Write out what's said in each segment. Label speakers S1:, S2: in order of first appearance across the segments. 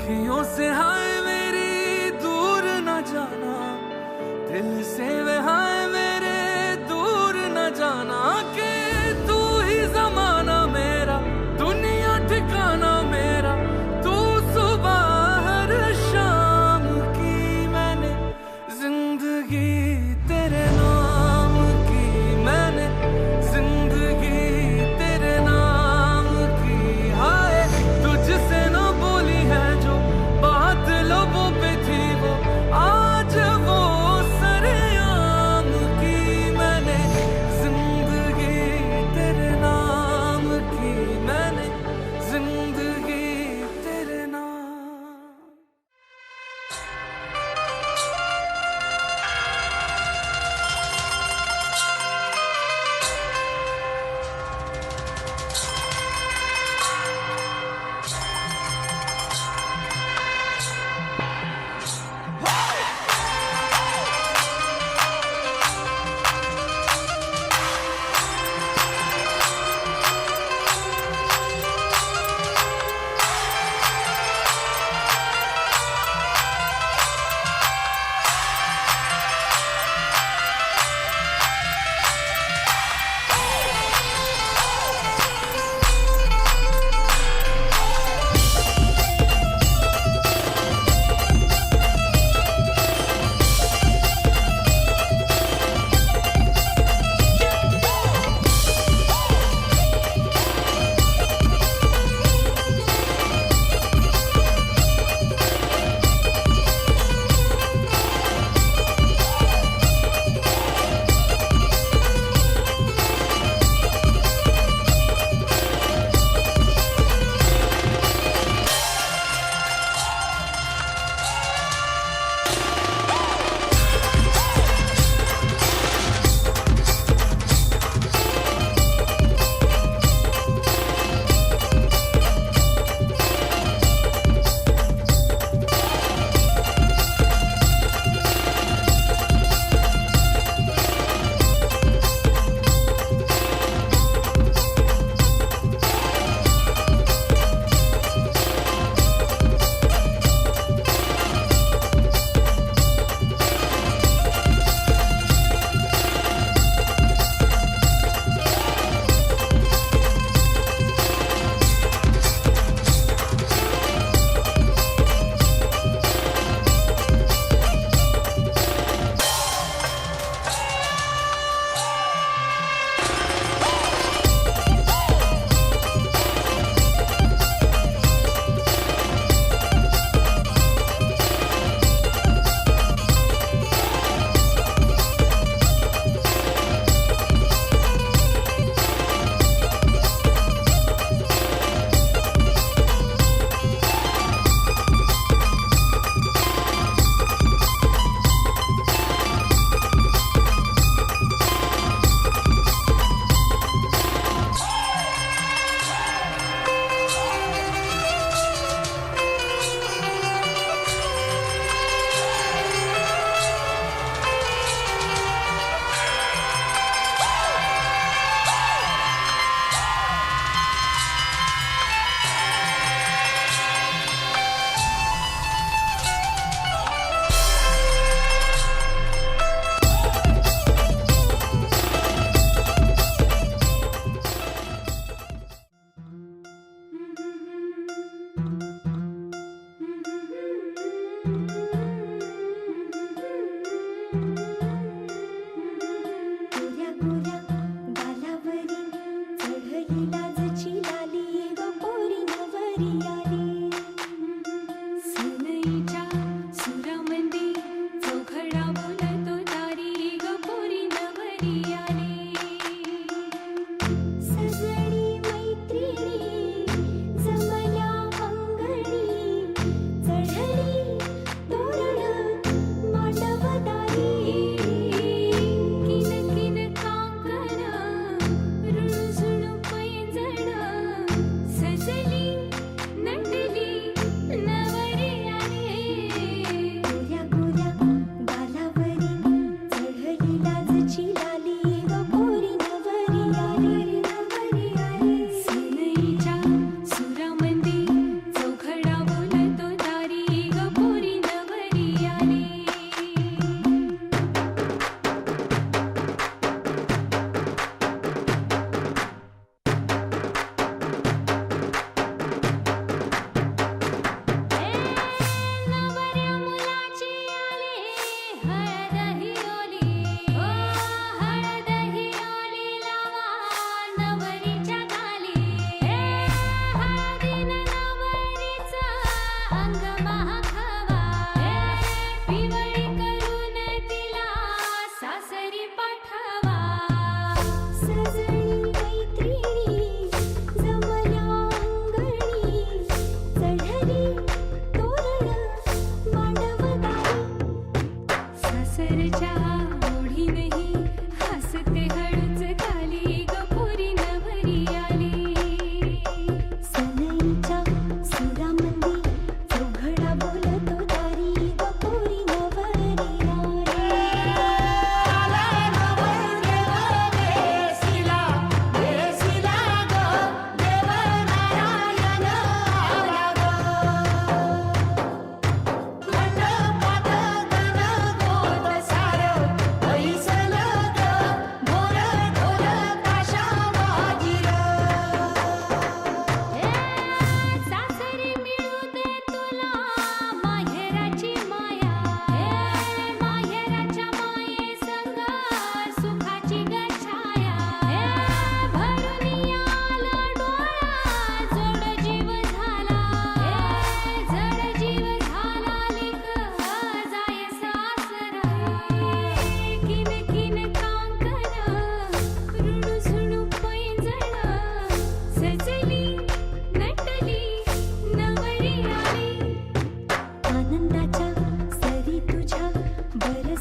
S1: अखियों से हाय मेरी दूर न जाना, दिल से वे हाय मेरे दूर न जाना, कि तू ही जमाना मेरा, दुनिया ठिकाना मेरा, तू सुबह हर शाम की मैंने जिंदगी तेरे नाम की, मैंने जिंदगी तेरे नाम की। हाय तुझसे न बोली है जो बात लबों पे थी, वो आज वो सरेआम की, मैंने जिंदगी तेरे नाम की, मैंने जिंदगी तेरे नाम।
S2: 「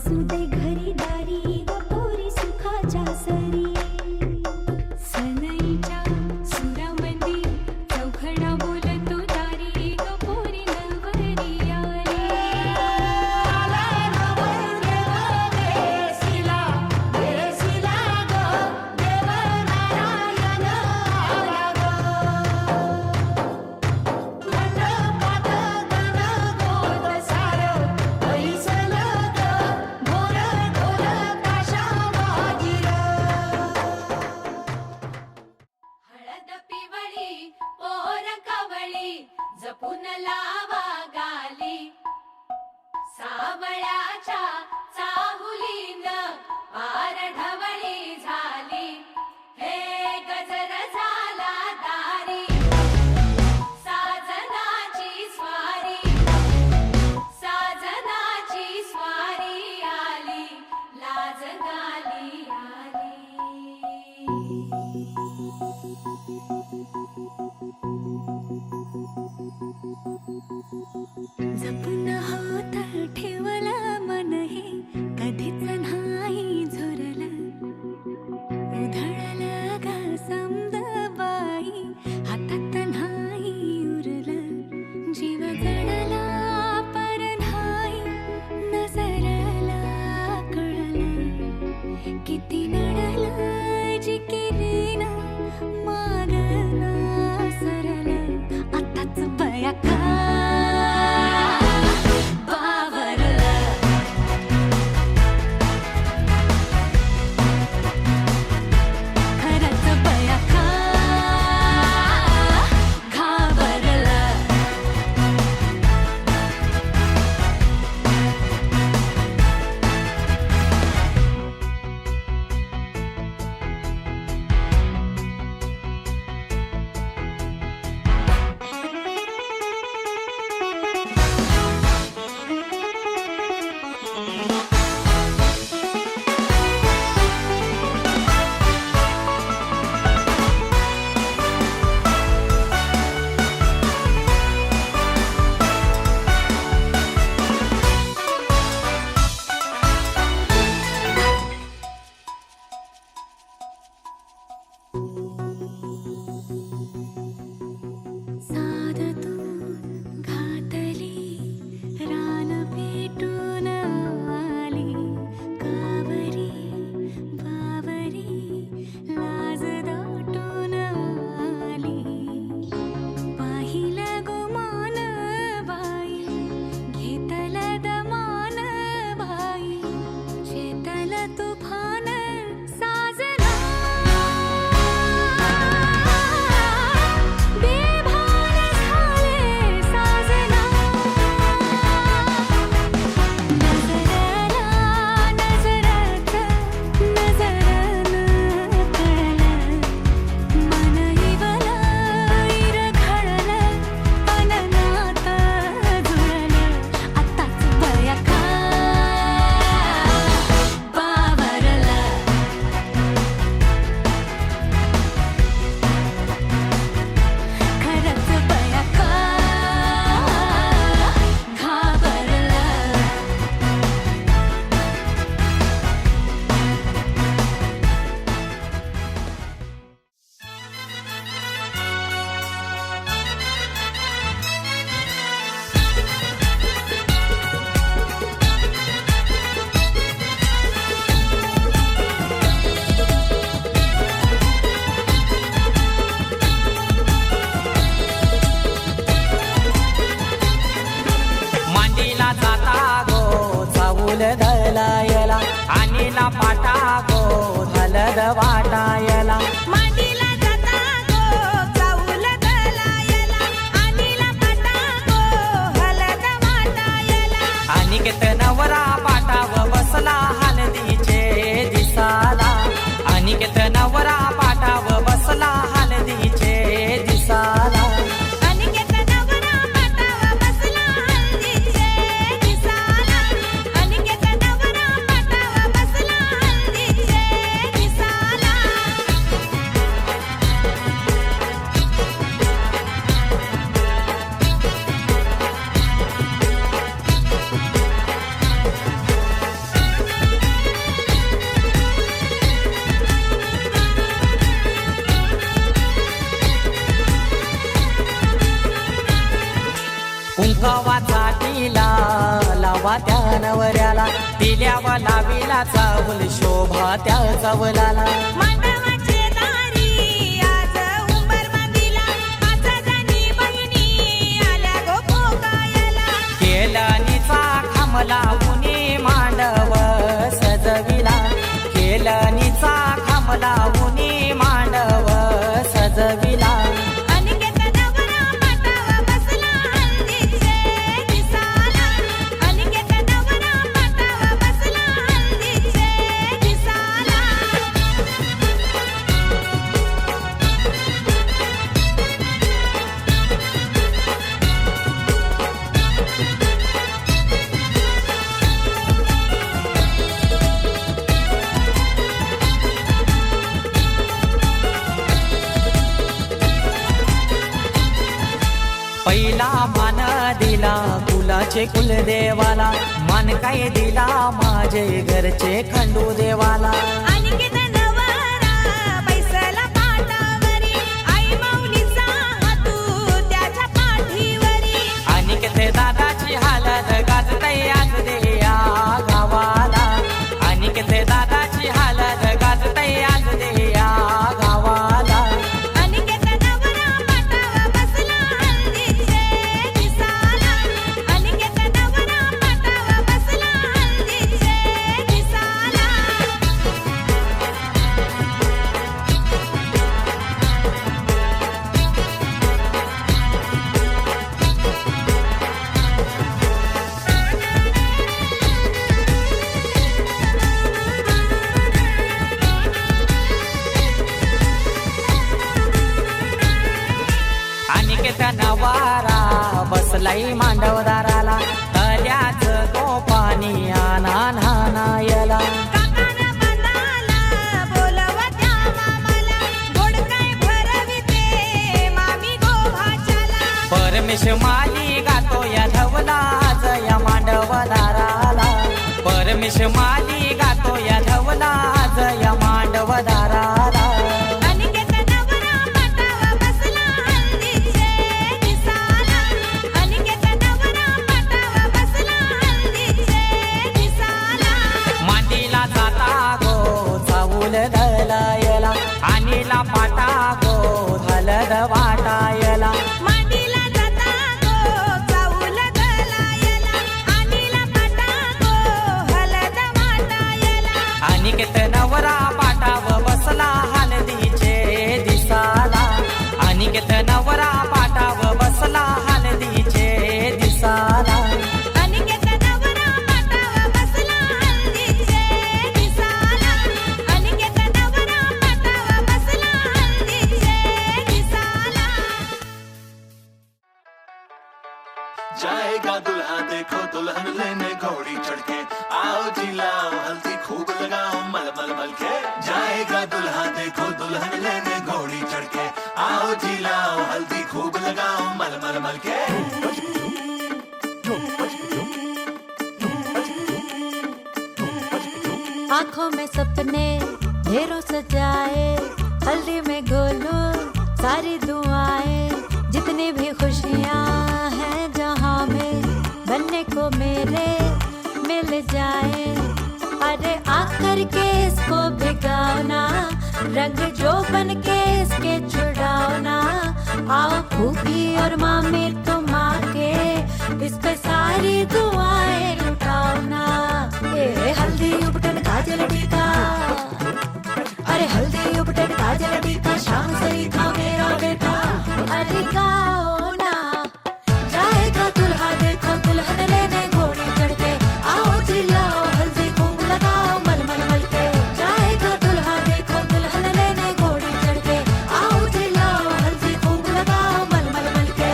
S2: असू दे घरी दारी ग पोरी सुखाच्या सरी सनईच्या सुरामंदी चौघडा बोलतो दारी ग पोरी नवरी आली आला नवरदेव देसिला देसिला ग देव नारायण आला ग मंडपात गण गोत सार पैसल ग भोर ढोल काशा वाजिर हळद पिवळी पोर कवळी जपून लावा गाली सावळ्याच्या चाहुलीन पार ढवळी झाली हे गजर झाला दारी साजनाची स्वारी साजनाची स्वारी आली लाज गाली आली जपून होत ठेवलं मन हे कधीच नाही झुरलं उधळलं ग समद बाई हातात नाही उरलं जीव जडला पर नाही नजरला कळलं किती नडलं जिकिरीन मागना सरलं आताच बया का बावरलं खरंच बया का घाबरलं साध तू घातली रान पेटून आली कावरी बावरी लाज दाटून आली पाहिलं गुमान बाई घेतलं दमान बाई शेतलं तुफान साजना बेभान झाले साजना नजरला नजरात नजरन कळलं मन हिवलं इरघळलं अननात जुळलं आताच बया का बावरलं खरंच बया का घाबरलं
S3: मांडीला जाता गो चाऊल दलायला आणीला पाटा गो हलद वाटायला
S4: मांडीला जाता गो चाऊल दलायला आणीला पाटा गो हलद वाटायला
S3: अनिकेत नवरा पाटाव बसला हलदीचे दिसाला अनिकेत नवरा पाटाव बसला हलदीचे दिसाला
S4: अनिकेत नवरा पाटावा बसला हल्दीचे दिसाला अनिकेत नवरा पाटावा बसला हल्दीचे दिसाला
S3: गव्हाचा टिला लावा त्या नवऱ्याला, दिल्यावर लावीला चावल शोभा त्या चावलाला.
S4: मांडवाचे दारी आज उंबर बांधिला, पाच जणी बहिणी आल्या गो पोकायला.
S3: केलनीचा खांबला उनी मांडव सजविला, केलनीचा खांबला उनी मांडव सजविला.
S4: अनिकेत नवरा पाटावर बसला हळदीचे दिसाला, अनिकेत नवरा पाटावर बसला हळदीचे दिसाला.
S3: पहिला मान दिला कुलाचे कुलदेवाला, मान काय दिला माझे घरचे खंडू देवाला.
S4: अनिकेत नवरा बैसला पाटावरी, आई माऊलीचा हातू त्याच्या पाठीवरी.
S3: अनिकेत दादाची हालत गाजतय आज दे या गावाला, अनिकेत दादाची हालत गाजतय आज दे या गावाला.
S4: अनिकेत नवरा पाटावर बसला हळदीचे दिसाला, अनिकेत नवरा पाटावर बसला हळदीचे दिसाला.
S3: अनिकेत नवारा बसलाई मांडवदाराला, तल्याच तो पाणी आणा नानायला.
S4: काकानं बांधाला बोलवत्या मामाला, गोड काय भरविते मामी गोभाच्याला.
S3: परमेश माली गातो या धवला आज या मांडवदाराला, परमेश माली गातो या धवला आज या मांडवदाराला.
S4: अनिकेत नवरा पाटावर बसला हळदीचे दिसाला, अनिकेत नवरा पाटावर बसला हळदीचे दिसाला.
S3: मांडीला जाता गो चावूल धलायला, आणीला पाटा गो धलद वाटायला.
S4: मांडीला जाता गो चाऊल गलायला, आणीला पाटा गो हलद वाटायला.
S3: अनिकेत नवरा पाटाव बसला हलदीचे दिसाला, अनिकेत नवरा पाटाव बसला हलदीचे दिसाला.
S4: अनिकेत नवरा पाटावर बसला हळदीचे दिसाला, अनिकेत नवरा पाटावर बसला हळदीचे दिसाला.
S5: जाएगा दुल्हा देखो दुल्हन लेने घोड़ी चढ़ के, आओ जी लाओ हल्दी खूब लगाओ मल मल मल के. जाएगा दुल्हा देखो दुल्हन लेने घोड़ी चढ़ के, आओ जी लाओ हल्दी खूब लगाओ मल मल मल के.
S2: आंखों में सपने ढेरों सजाए, हल्दी में घोलो सारी दुआएं, जितनी भी खुशियां हैं जहां में बनने को मेरे मिल जाए. अरे आकर के इसको भिगाना, रंग जो बन के इसके छुड़ाना. आओ फूफी और मामी तुम आके इस पे सारी दुआएं लुटाओना. ए हल्दी उपटन काजल टीका, अरे हल्दी उपटन काजल टीका, शाम से ही था मेरा बेटा. अरे गाओ ना, जाएगा दुल्हा देखो दुल्हन लेने घोड़ी चढ़ के, आओ जी लाओ हल्दी खूब लगाओ मल मल मल के. जाएगा दुल्हा देखो दुल्हन लेने घोड़ी चढ़ के, आओ जी लाओ हल्दी खूब लगाओ मल मल मल के.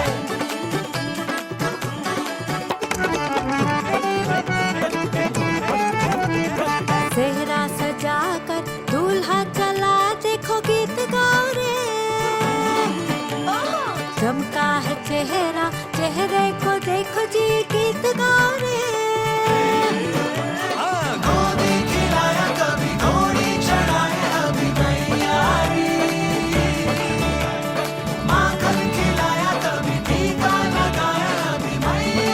S2: सेहरा सजाकर दूल्हा चला देखो गीत गाओ रे. चमका है चेहरा, चेहरे को देखो जी गीत गाओ रे.
S5: गोदी खिलाया कभी घोड़ी चढ़ाए अभी मैया रे, माखन खिलाया कभी टीका लगाया अभी मैया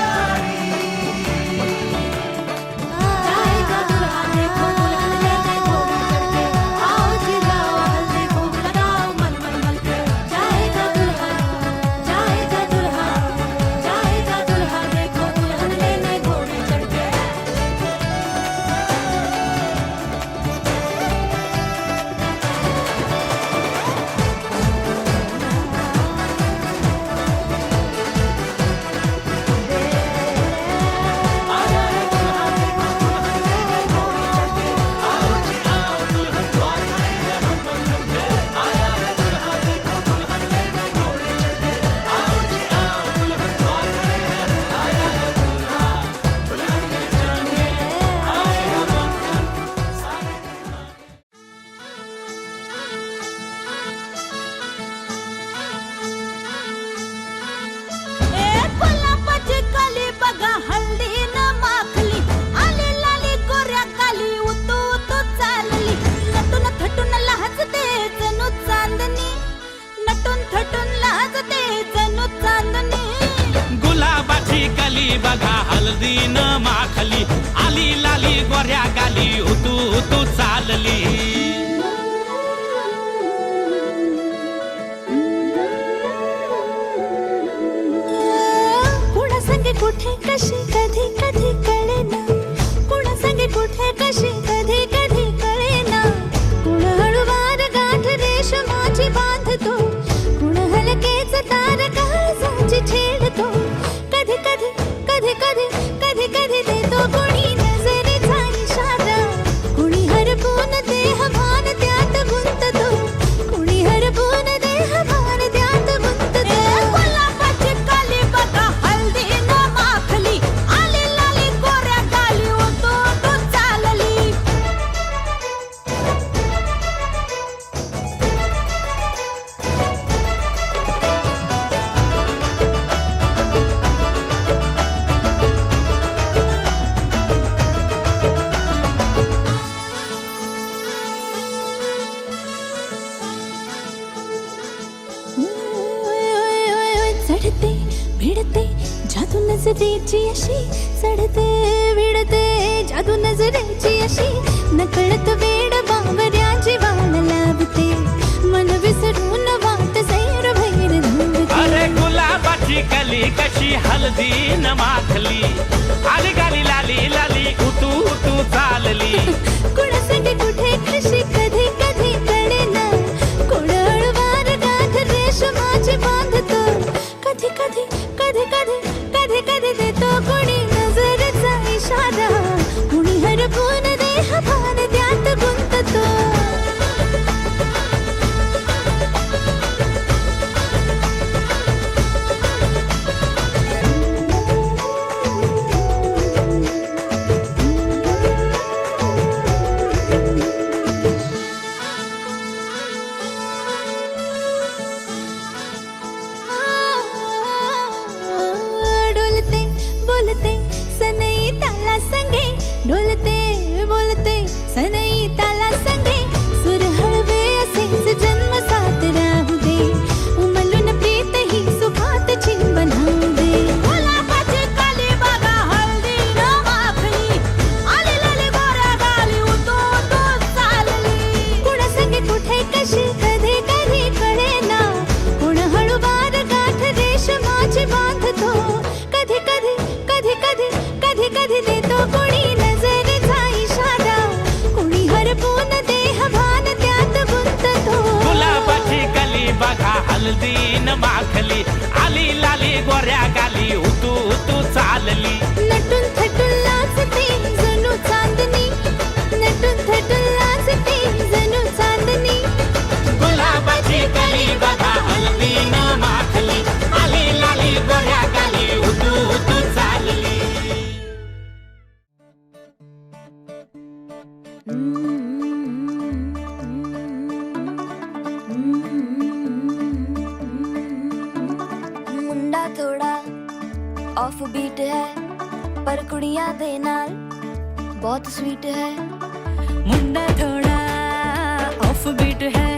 S6: गाली बघा हळदी न माखली आली लाली गोऱ्या गाली हुतू हुतू चालली
S4: कुणा संगे कुठे कशी कधी कधी कळेना कुणा संगे कुठे कशी कधी कधी कळेना कुण हळूवार गाठ रेशमाची बांधतो कुण हलकेच तार काळजाची छेडतो कधी कधी कधी कधी कधी कधी देतो कोणी नजरेचा इशारा कुणी हरपून देह भान त्यात गुंततो कुणी हरपून देह भान त्यात गुंततो गुलाबाची काली बघा हल्दी न माखली आली लाली गोऱ्या गाली उतू तू चालली चढते भिडते जादू नजरेची अशी चढते भिडते जादू नजरेची अशी नकळत वेड बावऱ्याची वाण लाभते मन विसरून वाट सैर भैर धुंदते
S6: अरे गुलाबाची कली कशी हळदी न माखली आली गाली लाली लाली उतू उतू चालली
S4: कुणासाठी कुठे कशी कधी कधी कळेना कोण हळूवार गाठ रेशमाची बांधतो कधी कधी कधी कधी कधी कधी देतो कोणी नजरेचा इशारा कुणी हरपून देह भान त्यात गुंततो डोलते बोलते सनई ताला संगे डोलते बोलते सनई ताला संगे सुर हळवे असेच जन्म साथ राहू दे उमलून प्रीत ही सुखात चिन बनवू दे गुलाबाची काली बघा हळदी न माखली आली लाली गोऱ्या गाली उतू तू चालली कुणा संगे कुठे कशी कधी कधी कळेना कुण हळूवार गाठ रेशमाची बांधतो कधी कधी कधी कधी कधी कधी देतो कोणी नजरेचा इशारा कुणी हरपून देह भान त्यात गुंततो
S6: गुलाबाची कली बघा हळदी न माखली आली लाली गोऱ्या गाली उतू उतू चालली
S4: नटून थटून लाजते जणू चांदणी नटून थटून लाजते जणू चांदणी
S6: गुलाबाची कली बघा हळदी न माखली आली लाली गोऱ्या गाली उतू उतू चालली
S7: मुंडा थोड़ा ऑफ बीट है पर कुड़ियां दे नाल बहुत स्वीट है
S4: मुंडा थोड़ा ऑफ बीट है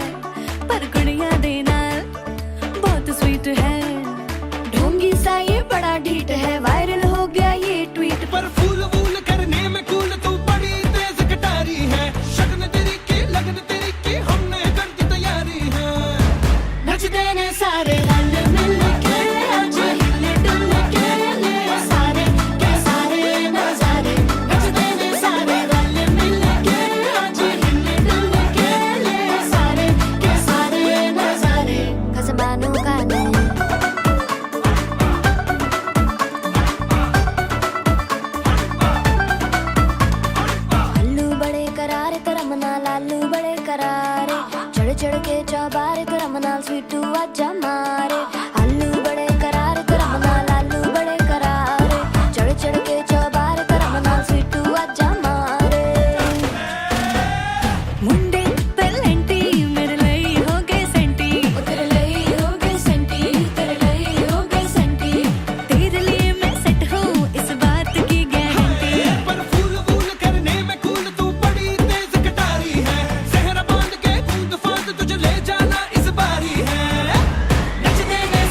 S4: पर कुड़ियां दे नाल बहुत स्वीट है
S7: ढोंगी सा ये बड़ा ढीठ है वायरल हो गया ये ट्वीट
S1: पर फूल वूल करने में कूल तू बड़ी तेज कटारी है शगन तेरी की लगन तेरी की हमने कर दी तैयारी है
S4: नच देने सारे रंग मिल के आज हिले डुल के ले सारे के सारे नजारे नच देने सारे रंग मिल के आज हिले डुल के ले सारे के सारे नजारे
S7: खसबानों का नहीं अल्लू बड़े करारे करम नाल आलू बड़े करारे चढ़ चढ़ के चौबारे करम नाल स्वीटू आजा मारे आलू बड़े करारे करम नाल आलू बड़े करारे चढ़ चढ़ के चौबारे करम नाल स्वीटू आजा मारे
S4: मुंडे पेलेंटी मेरे लिए हो गए सेंटी
S7: तेरे लिए हो गए सेंटी तेरे लिए हो गए सेंटी
S4: तेरे लिए मैं सेट हूँ इस बात की गारंटी
S1: पर फूल वूल करने में कूल तू बड़ी तेज कटारी है सहरा बांध के कूद फांद तुझे ले जाना इस बारी है
S4: नच देने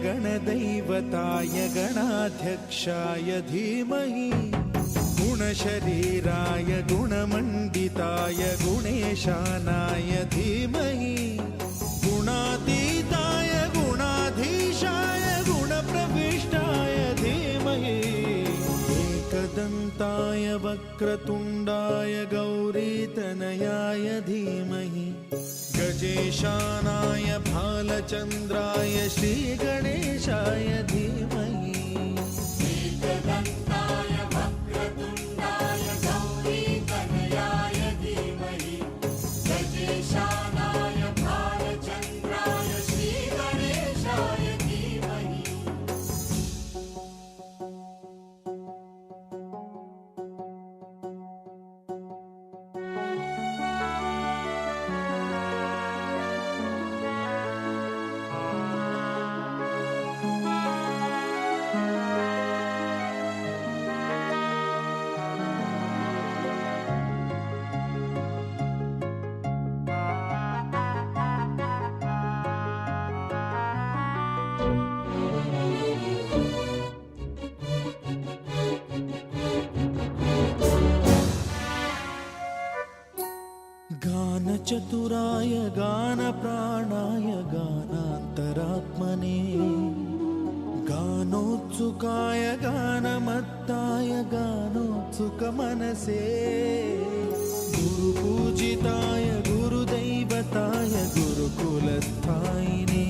S8: गणदैवताय गणाध्यक्षाय धीमहि गुणशरीराय गुणमण्डिताय गुणेशानाय धीमहि गुणातीताय गुणाधीशाय गुणप्रविष्टाय धीमहि एकदन्ताय वक्रतुण्डाय गौरीतनयाय धीमहि गजेशानाय भालचन्द्राय श्रीगणेशाय धीमहि
S6: एकदन्ताय वक्रतुण्डाय गौरीतनयाय धीमहि गजेशानाय भालचन्द्राय श्रीगणेशाय धीमहि
S8: गानचतुराय गानप्राणाय गानान्तरात्मने गानोत्सुकाय गानमत्ताय गानोत्सुकमनसे गुरुपूजिताय गुरुदैवताय गुरुकुलस्थायिने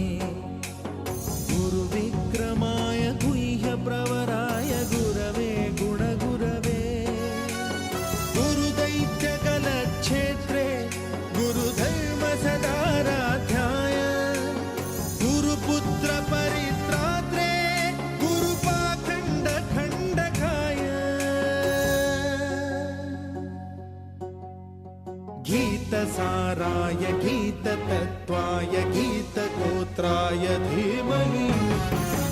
S8: गुरुविक्रमाय गुह्यप्रवराय गुरवे गुणगुरवे गुरुदैत्यकलक्षेत्रे गुरुधर्मसदाराध्याय गुरुपुत्रपरित्रात्रे गुरुपाखण्डखण्डकाय गीतसाराय गीततत्त्वाय गीतगोत्राय धीमहि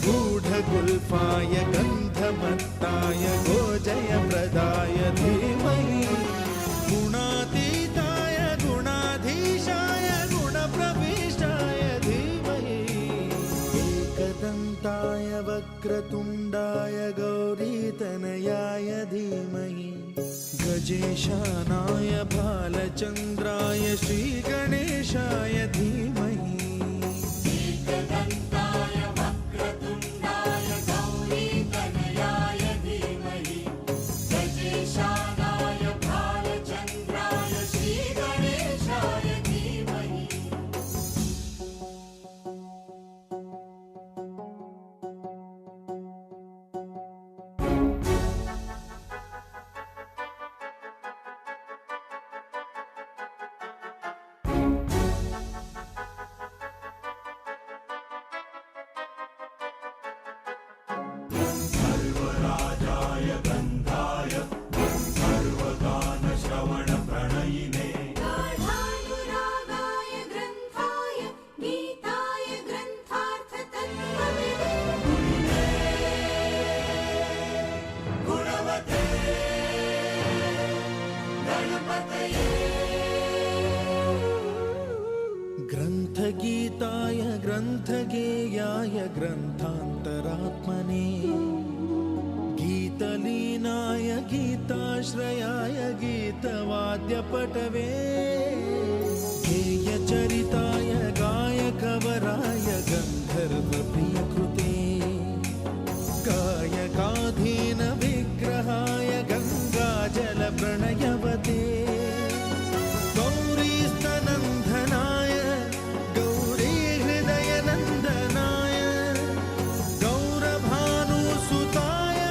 S8: गूढगुल्फाय गन्धमत्ताय गोजयप्रदाय धीमहि गुणातीताय गुणाधीशाय गुणप्रविष्टाय धीमहि एकदन्ताय वक्रतुण्डाय गौरीतनयाय धीमहि गजेशानाय भालचन्द्राय श्रीगणेशाय धीमहि
S6: एकदन्ताय वक्रतुण्डाय गौरीतनयाय धीमहि गजेशानाय भालचन्द्राय श्रीगणेशाय धीमहि
S5: सर्वराजाय गन्धाय सर्वगानश्रवणप्रणयिने
S4: गाढानुरागाय ग्रन्थाय गीताय ग्रन्थार्थतत्त्वविदे
S5: गुणवते गणपतये
S8: ग्रन्थगीताय ग्रन्थगेयाय ग्रन्थान्तरात्मने गीतलीनाय गीताश्रयाय गीतवाद्यपटवे गेयचरिताय गायकवराय गन्धर्वप्रियकृते गायकाधीन विग्रहाय गङ्गाजलप्रणयवते गौरीस्तनन्दनाय गौरीहृदयनन्दनाय गौरभानुसुताय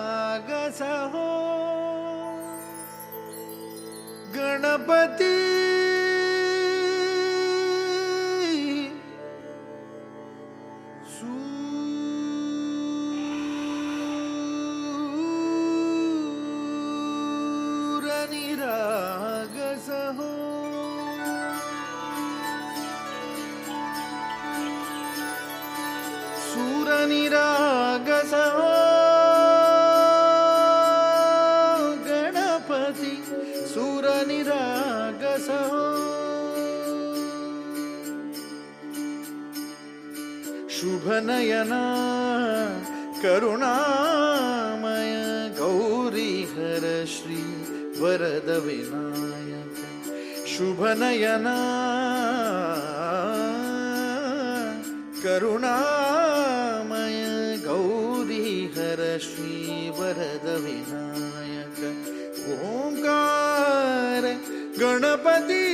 S8: गौरीगणेशनिरागसहो गणपति सूरनिरागसहो सूरनिरागसहो गणपति सूरनिरागसहो शुभनयना करुणामय गौरी हर श्री वरद विनायक शुभनयना करुणामय गौरी हर श्री वरद विनायक ओंकार गणपती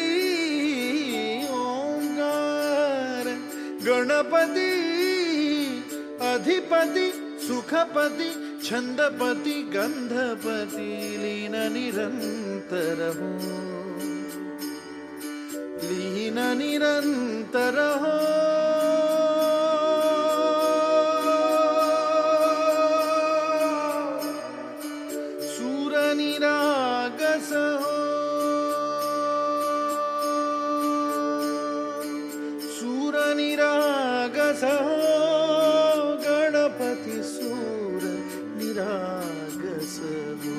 S8: ओंकार गणपती अधिपती सुखपती छंदपती गंधपती लीन निरंतर हो लीन निरंतर हो सूर निरागस हो सूर निरागस हो गणपती सूर निरागस हो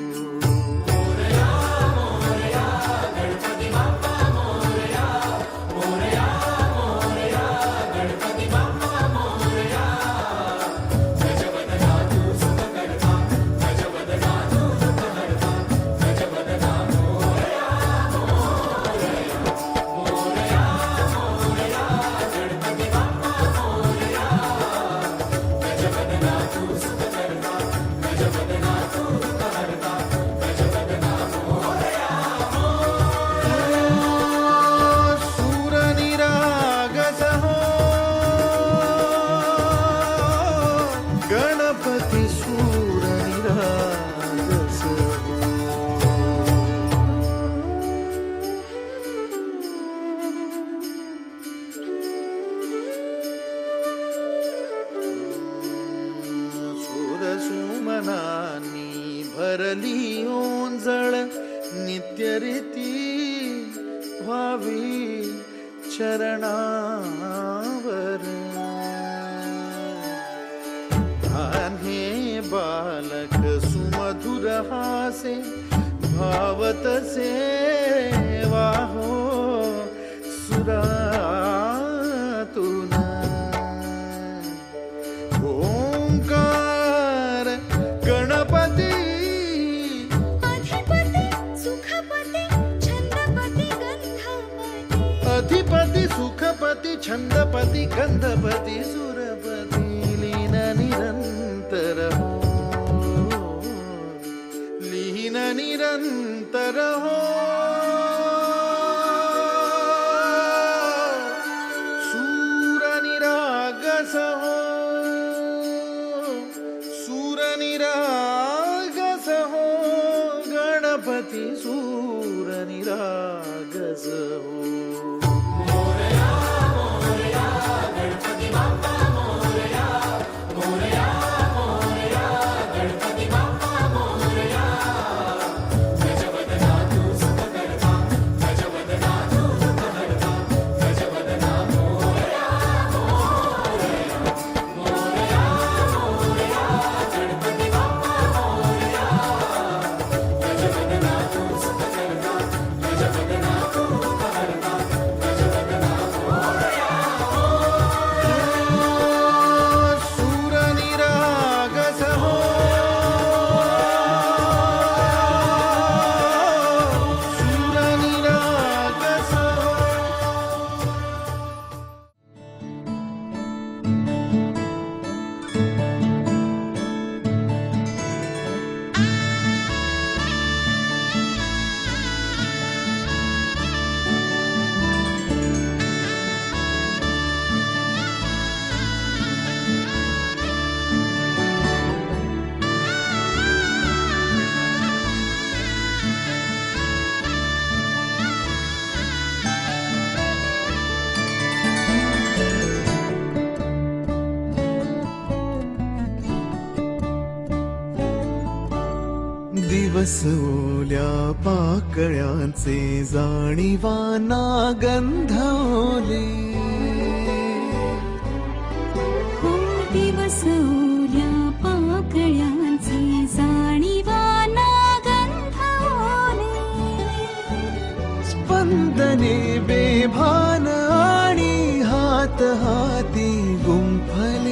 S8: सूर निरागस हो गणपती सूर निरागस हो सूर सुमनानी भरली ओंजळ नित्यरीती व्हावी चरणावर आन्हे बालक सुमधुर हासे भावतसे वाहो सुरातून ओंकार गणपती
S4: अधिपती सुखपती छंदपती गंधपती
S8: अधिपती सुखपती छंदपती गंधपती सुरपती लीन निरंतर हो लीन निरंतर हो सूर निरागस हो सूर निरागस हो गणपती सूर निरागस हो सूर निरागस हो सूर निरागस हो दिवस ओल्या पाकळ्यांचे जाणीवाना गंधवले
S4: हो दिवस ओल्या पाकळ्यांचे जाणीवाना गंधवले
S8: स्पंदने बेभान आणि हात हाती गुंफले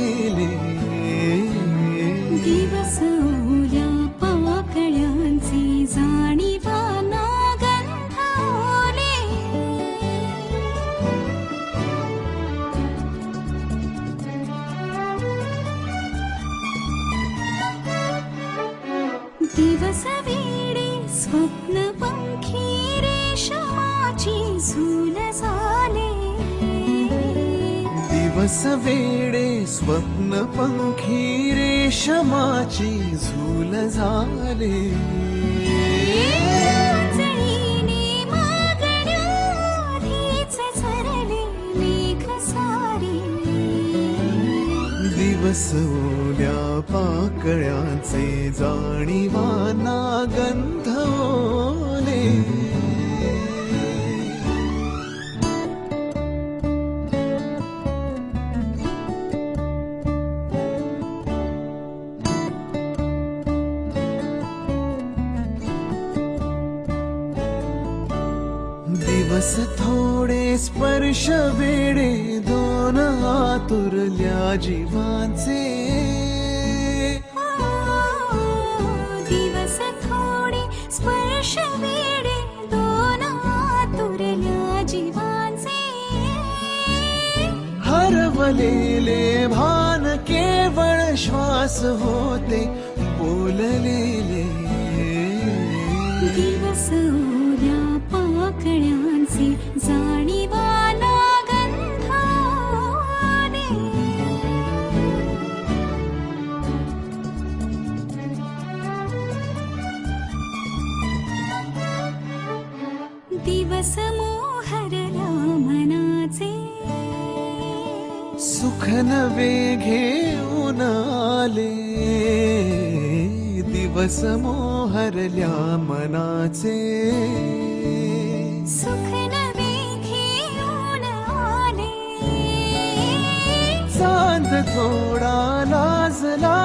S4: दिवस वेडे स्वप्न पंखी रेशमाची झूल झाले.
S8: दिवस वेडे स्वप्न पंखी रेशमाची झूल झाले.
S4: उजळीने मागण्याआधीच झरले मेघ सारे.
S8: दिवस ओल्या पाकळ्यांचे जाणीवाना गंध ओले. दिवस थोडे स्पर्श वेडे दोन आतुरल्या जीवांचे.
S4: दिवस थोडे स्पर्श वेडे दोन आतुरल्या जीवांचे.
S8: हरवलेले भान केवळ श्वास होते बोललेले.
S4: दिवस ओल्या पाकळ्यांचे जाणीवाना गंध ओले. दिवस मोहरला मनाचे.
S8: सुख नवे घेऊन आले. दिवस मोहरल्या मनाचे.
S4: सुख नवे घेऊन आले.
S8: चांद थोडा लाजला.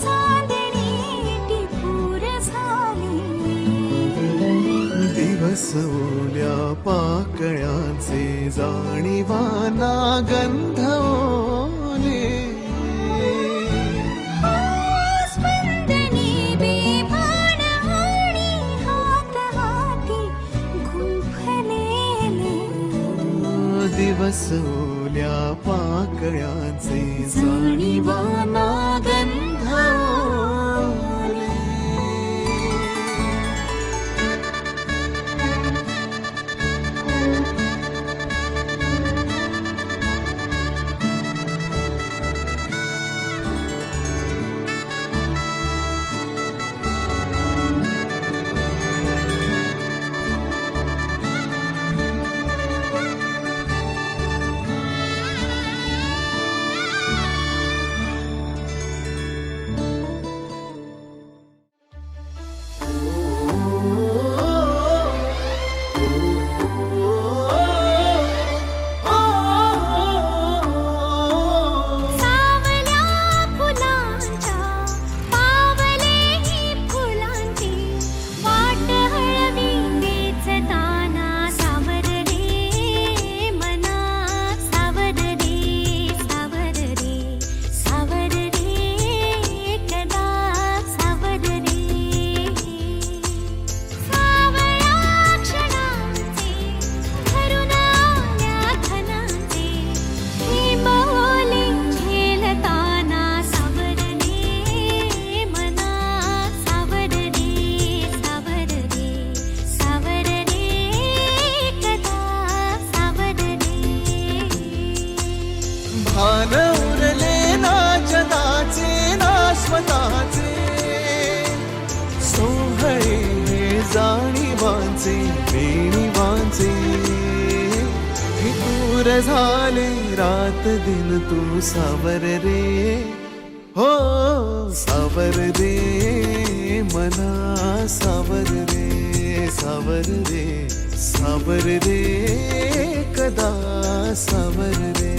S4: चांदणी टिपूर झाली.
S8: दिवस ओल्या पाकळ्यांचे जाणीवाना गंध ओले.
S4: स्पंदने बेभान आणि हात हाती गुंफलेले.
S8: दिवस ओल्या पाकळ्यांचे जाणीवाना गंध ओले. भान उरले ना जगाचे ना स्वतःचे. सोहळे हे जाणीवांचे बेणीवांचे. हे दूर झाले रात दिन तू सावर रे. हो सावर रे मना सावर रे. सावर रे सावर रे कदा सावर रे.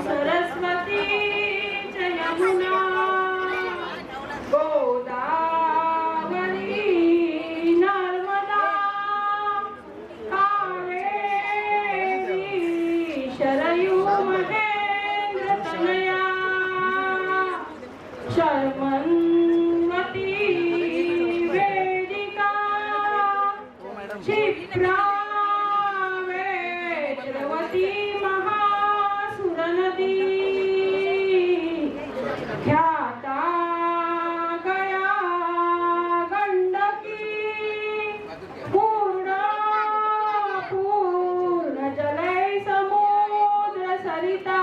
S9: सरस्वती यमुना गोदावरी नर्मदा कावेरी शरयू महेंद्र तनया शर्मन्वती वेदिका क्षिप्रा वेद्रवती महासुरनदी ख्याता गया गंडकी पूर्ण जलै समुद्र सरिता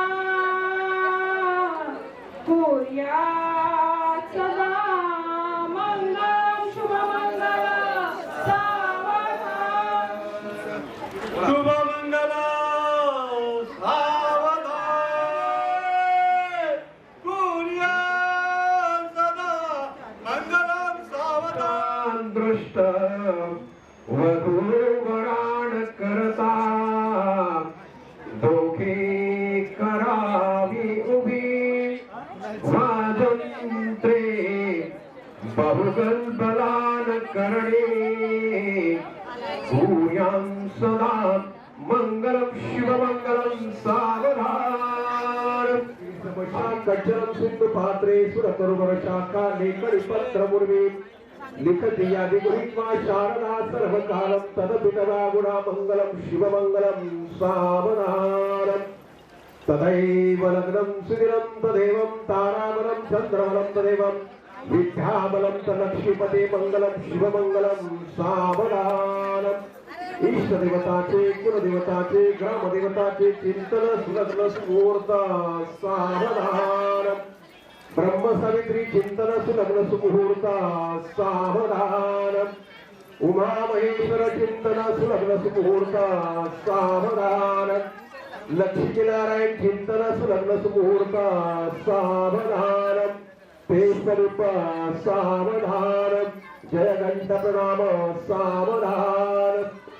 S9: कुर्यात् सदा मंगलम शुभमंगल सावधान
S8: शुभमंगल सावधान कुर्यात् सदा मंगलम सावधान दृष्ट वधूवराण करता दोघे करावी उभी स्वातंत्रे बहुगल बलान करणे भूयां सदा मंगलम शिवमंगलम सावधान कच्चरम सिंधु पात्रे सुरतरुवर शाखा लेखनी पत्र मुर्वी लिखति यादि गृहीत्वा शारदा सर्वकालं तदपितवा गुणा मंगलम शिवमंगलम सावधान तदैव लग्नं सुदिनं तदेवं ताराबलं चन्द्रबलं तदेवं विद्याबलं तलक्ष्मीपते मंगलम शिवमंगलम सावधानम् इष्टदेवताचे कुलदेवताचे ग्रामदेवताचे चिंतन सुलग्न सुमुहूर्त सावधानम् ब्रह्म सावित्री चिंतन सुलग्न सुमुहूर्त सावधानम् उमा महेश्वर चिंतन सुलग्न सुमुहूर्त सावधानम् लक्ष्मी नारायण चिंतन सुलग्न सुमुहूर्त सावधानम् ते स्वरूप सावधानम् जय घंट प्रणाम सावधान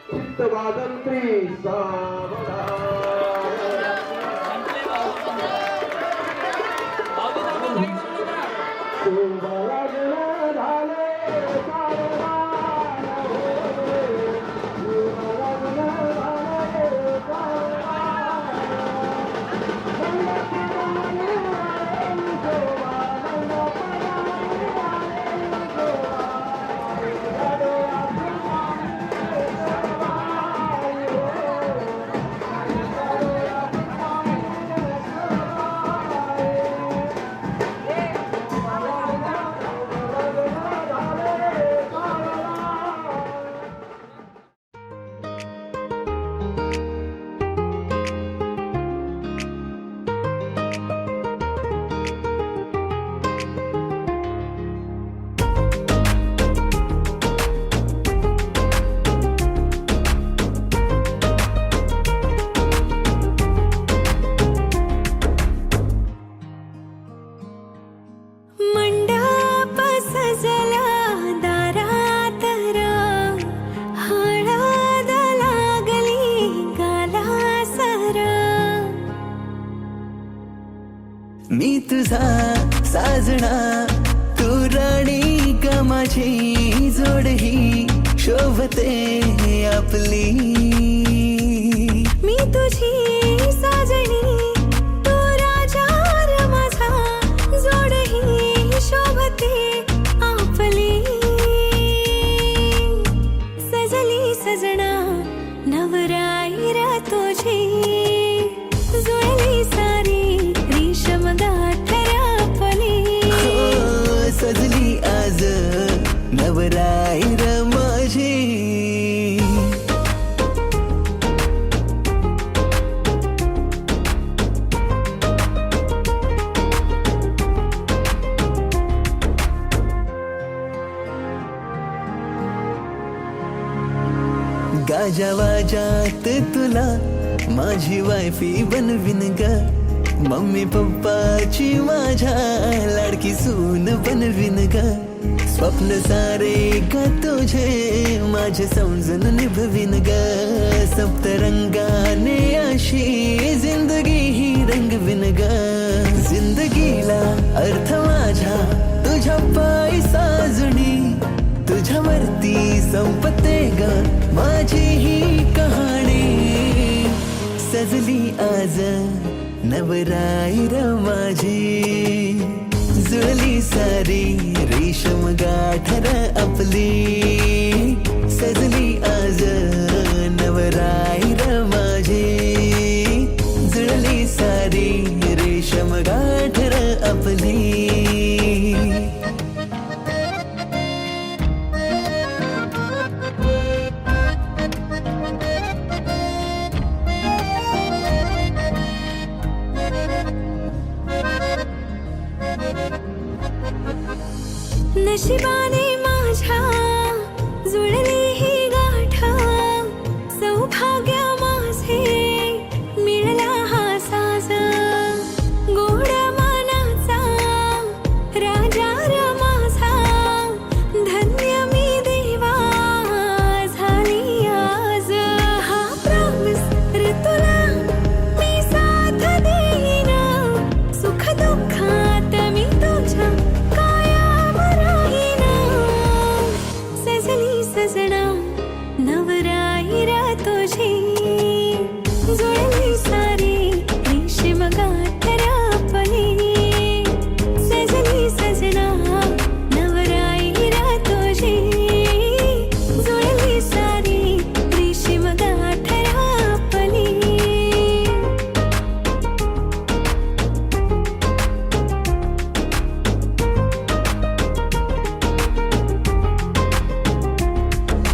S8: चित्तवादंत्री
S10: मी तुझा साजना तू राणी का माझी जोड ही शोभते आपली
S4: मी तुझी साजणी तू राजा माझा जोड ही शोभते आपली सजली सजना नवराईरा तुझी जुळली सारी रेशम गाठरा आपली
S10: सजली आज नवराईर माझी गाजा वाजात तुला माझी वायफी बनविन ग मम्मी पप्पाची माझ्या लाडकी सून बनवीन ग. स्वप्न सारे का तुझे माझे समजून निभवीन ग. सप्तरंगाने अशी जिंदगी ही रंगवीन ग. जिंदगीला अर्थ माझ्या तुझ्या पायी साजणी, तुझ्यावरती संपते ग माझी ही कहाणी. सजली आज नवराईर माझी, जुळली सारी रेशम गाठर आपली. सजली आज नवराईर माझी, जुळली सारी रेशम गाठर आपली.
S4: नशिबाने माझ्या जुळली ही गाठ, सौभाग्य माझे मिळाला हा साज. गोड मनाचा राजा र माझा, धन्य मी देवा झाली आज. हा प्रॉमिस रे तुला मी साथ देईन, सुख दुःखात मी तुझ्या सजना नवराईर तुझी, जुळली सारी रेशीम गाठर आपली. सजली सजना नवराईर तुझी, जुळली सारी रेशीम गाठर आपली.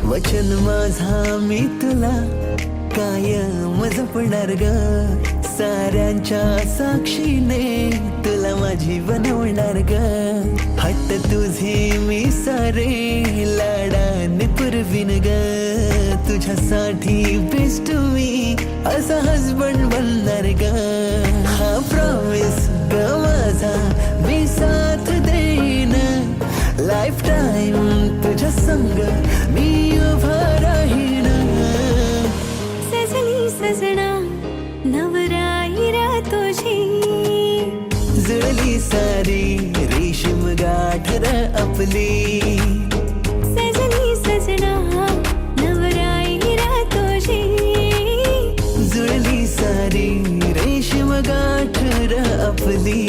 S10: वचन माझा मी तुला कायम जपणार ग. साऱ्यांच्या साक्षीने तुला माझी बनवणार ग. हट्ट तुझे मी सारे लाडाने पुरवीन ग. तुझ्यासाठी बेस्ट मी असा हसबंड बनणार ग. हा प्रॉमिस ग माझा मी साथ देईन, लाईफ टाइम तुझ्या संग मी उभा राहीन.
S4: सजली सजना नवराईर तुझी,
S10: जुळली सारी रेशीम गाठर आपली.
S4: सजली सजना नवराईर तुझी,
S10: जुळली सारी रेशीम गाठर आपली.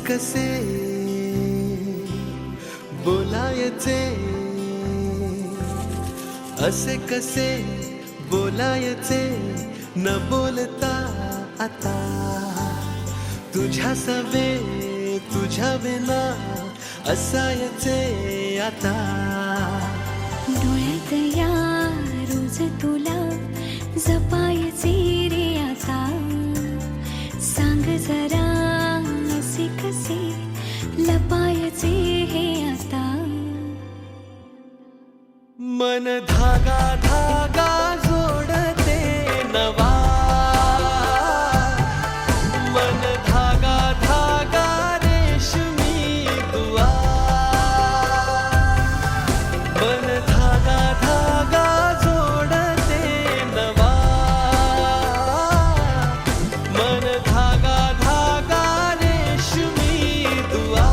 S1: कसे बोलायचे, असे कसे बोलायचे न बोलता आता. तुझ्या सवे तुझ्या बिना असायचे आता.
S4: डोळ्यात या रोज तुला जपायचे रे आता. सांग जरा असे कसे लपायचे हे आता.
S1: मन धागा धागा जोडते नवा, मन धागा धागा रेशमी दुआ. मन धागा धागा जोडते नवा, मन धागा धागा रेशमी दुआ.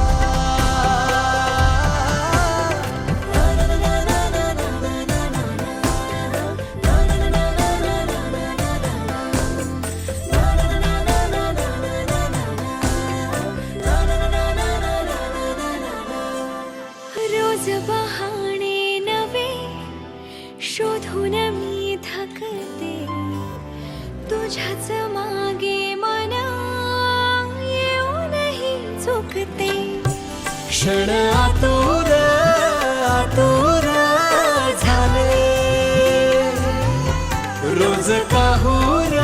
S4: ना ना ना ना ना ना ना ना. रहाणे नवे शोधून मी थकते तुझ्याच मागे मन येऊनही चुकते
S10: क्षण आतुर आतुर झाले रोज काहूर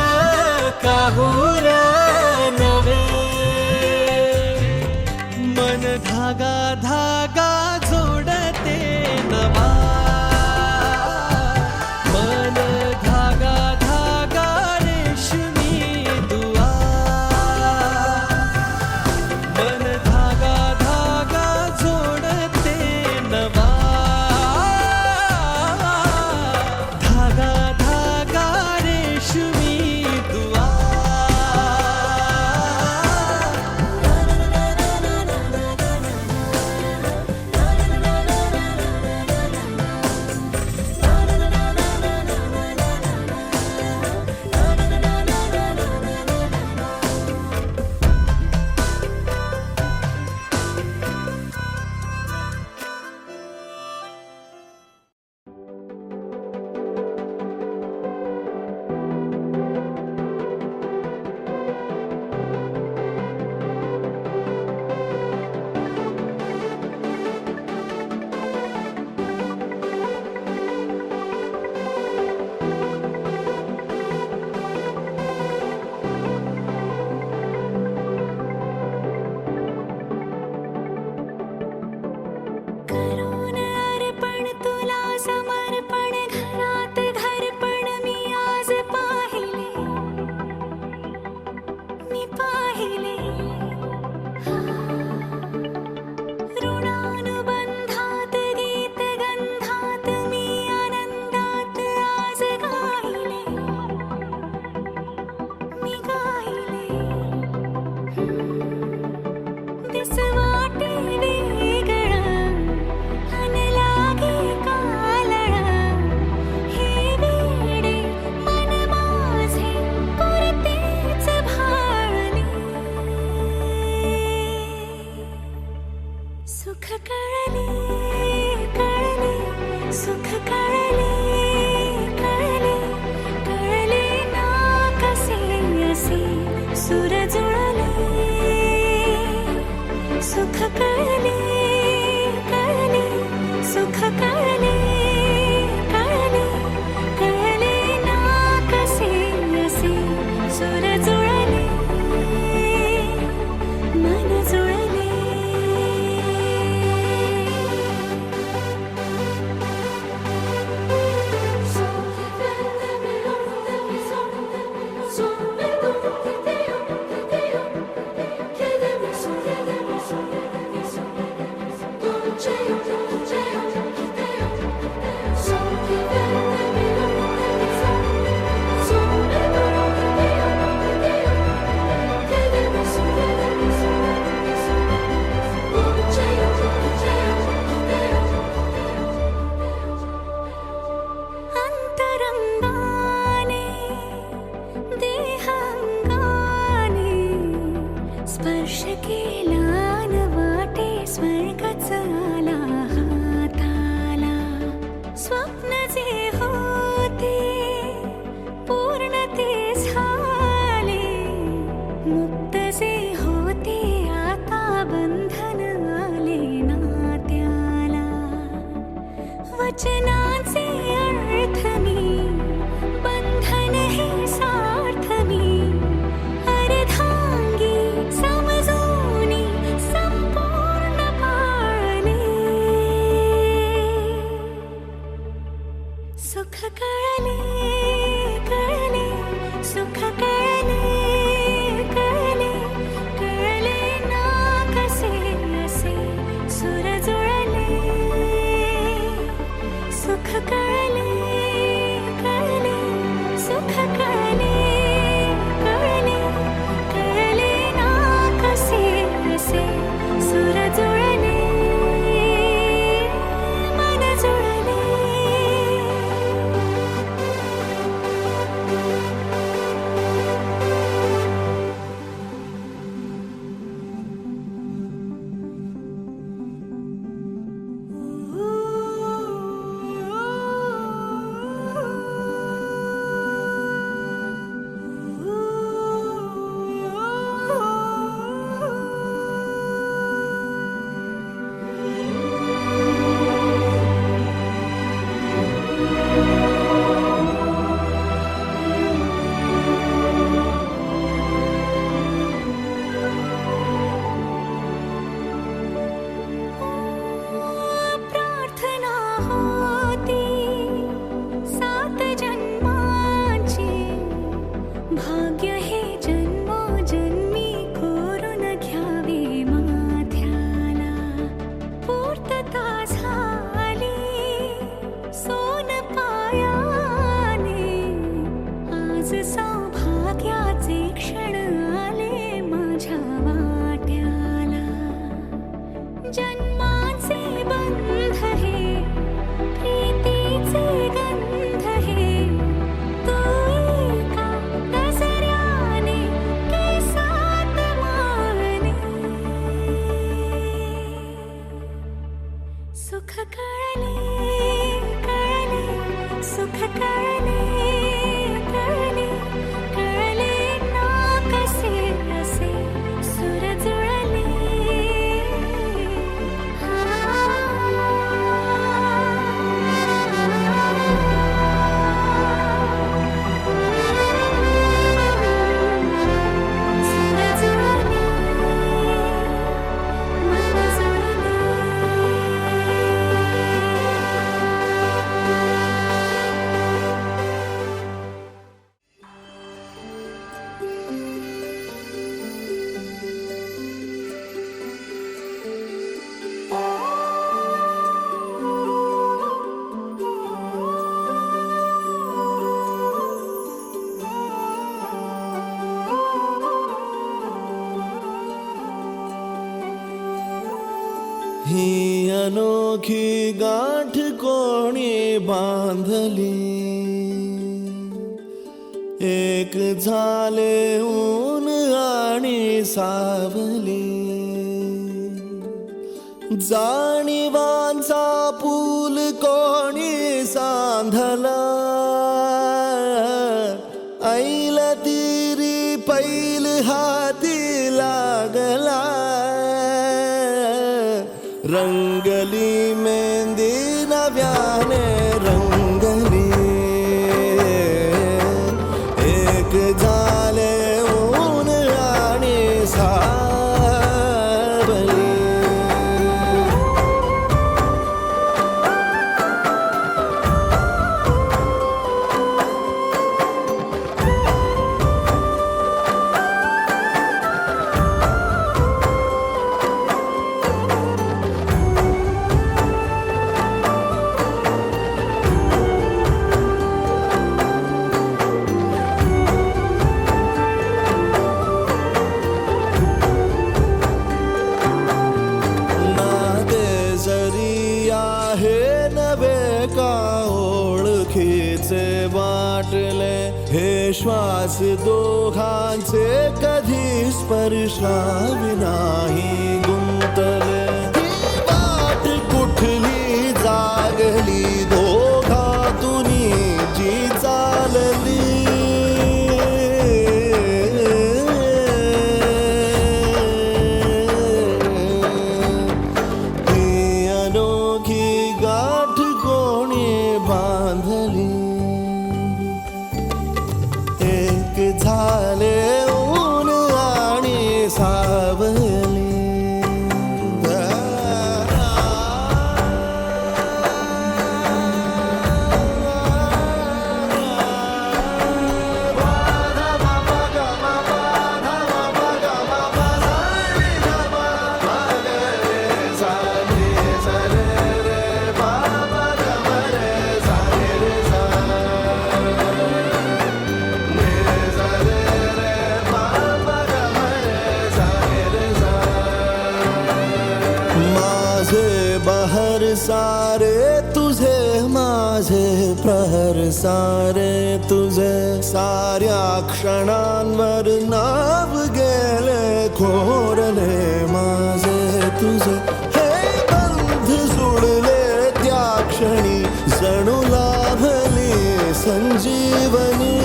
S10: काहूर नवे मन धागा धागा जोडते नवा मन धागा धागा रेशमी दुआ मन धागा धागा जोडते नवा धागा धागा रेशमी दुआ
S4: करून अर्पण तुला समर्पण घरात घरपण मी आज पाहिले ऋणानुबंधात गीत गंधात मी आनंदात आज गायले दिस वाटे वेगळं अन लागे कालळं हे वेडे मन माझे पुरतेच भाळले सुख कळले कळले सुख कळले कळले कळले ना कसे असे सुर जुळले सुख कळले कळले सुख कळले कळले कळले ना कसे असे सुर जुळले मन जुळले अंतरंगाने देहांगाने स्पर्श केला न वाटे स्वर्गच आला हाताला स्वप्न जे होते पूर्ण ते झाले मुक्त जे होते आता बंधन आले नात्याला वचनाचे अर्थ मी बंधन हे सार्थ मी अर्धांगी समजूनी संपूर्ण पाळले सुख कळले कळले सुख कळले कळले कळले ना कसे असे सुर जुळले सुख कळले होती 7 जन्माची भाग्य हे जन्मोजन्मी कोरून घ्यावे माथ्याला पूर्तता झाली सोन पायाने आज सौभाग्याचे क्षण आले माझ्या वाट्याला जन्माचे बंध हे प्रीतीचे गंध हे तू एका दसऱ्याने केसात माने सुख कळले कळले सुख कळले कळले कळले ना कसे असे सुर जुळले सुर जुळले मन जुळले
S10: ही अनोखी गाठ कोणी बांधली एक झाले ऊन आणि सावली जाणीवांचा पूल कोणी सांधला ऐल तिरी पैल हाती लागला रंगली मेहंदी नव्याने रंगली एक झाले ऊन आणि सावली हे श्वास दोघांचे कधी स्पर्शावी नाही गुंतले ही वाट कुठली जागली दोघातून जी चालली ही अनोखी गाठ कोणी बांधली झाले ऊन आणि सावली बहर सारे तुझे माझे प्रहर सारे तुझे साऱ्या क्षणांवर नाव गेले खोरले माझे तुझे हे बंध जुळले त्या क्षणी जणू लाभली संजीवनी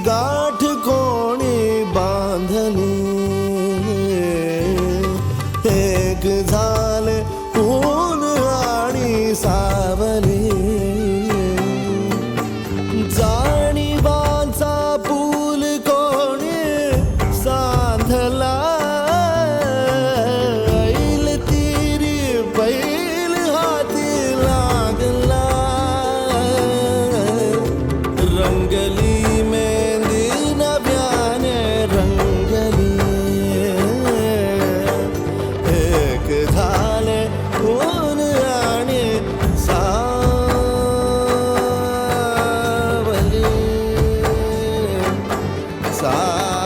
S10: गाठ कोणी बांधली एक झाले ऊन आणि सावली जाणीवांचा पूल सा